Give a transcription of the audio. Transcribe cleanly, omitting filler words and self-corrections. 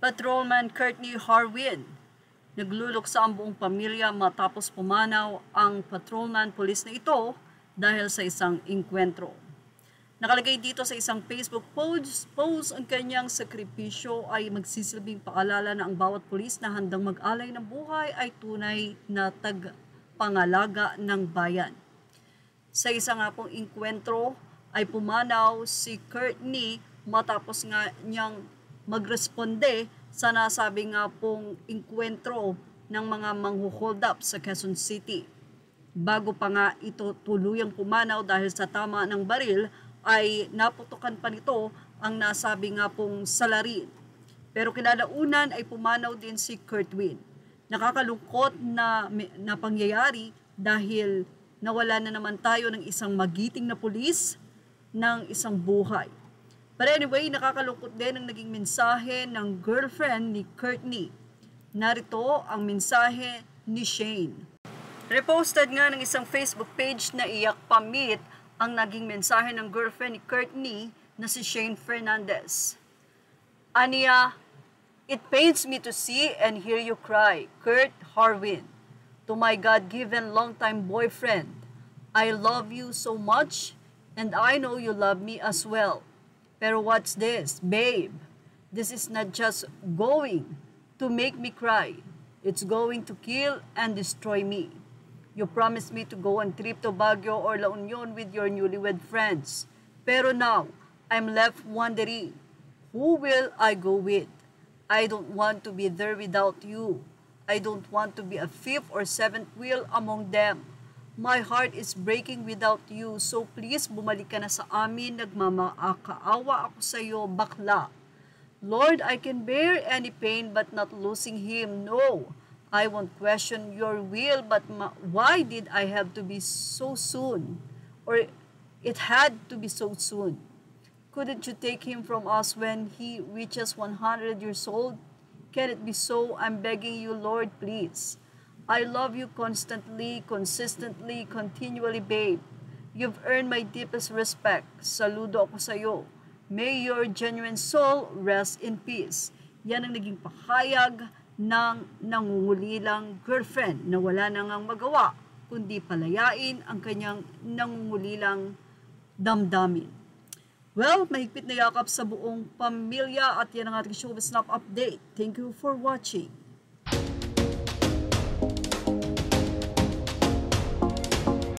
Patrolman Courtney Harwin. Nagluluksa ang buong pamilya matapos pumanaw ang patrolman police na ito dahil sa isang inkwentro. Nakalagay dito sa isang Facebook post ang kanyang sakripisyo ay magsisilbing paalala na ang bawat pulis na handang mag-alay ng buhay ay tunay na tagapangalaga ng bayan. Sa isang nga pong inkwentro ay pumanaw si Courtney matapos nga niyang magresponde sa nasabi nga pong inkwentro ng mga manghuhold up sa Quezon City. Bago pa nga ito tuluyang pumanaw dahil sa tama ng baril, ay naputukan pa nito ang nasabi nga pong salarin. Pero kinalaunan ay pumanaw din si Kurtwin. Nakakalungkot na pangyayari dahil nawala na naman tayo ng isang magiting na pulis ng isang buhay. But anyway, nakakalungkot din ang naging mensahe ng girlfriend ni Courtney. Narito ang mensahe ni Shane. Reposted nga ng isang Facebook page na iyak pamit ang naging mensahe ng girlfriend ni Courtney na si Shane Fernandez. Aniya, it pains me to see and hear you cry, Kurt Harwin. To my God-given longtime boyfriend, I love you so much and I know you love me as well. Pero what's this, babe? This is not just going to make me cry. It's going to kill and destroy me. You promised me to go on trip to Baguio or La Union with your newlywed friends. Pero now, I'm left wondering, who will I go with? I don't want to be there without you. I don't want to be a fifth or seventh wheel among them. My heart is breaking without you, so please bumalik ka na sa amin, nagmamakaawa ako sa iyo, bakla. Lord, I can bear any pain but not losing him, no. I won't question your will, but why did I have to be so soon? Or it had to be so soon. Couldn't you take him from us when he reaches 100 years old? Can it be so? I'm begging you, Lord, please. I love you constantly, consistently, continually, babe. You've earned my deepest respect. Saludo ako sa iyo. May your genuine soul rest in peace. Yan ang naging pahayag ng nangungulilang girlfriend na wala na ngang magawa kundi palayain ang kanyang nangungulilang damdamin. Well, mahigpit na yakap sa buong pamilya at yan ang ating showbiz snap update. Thank you for watching.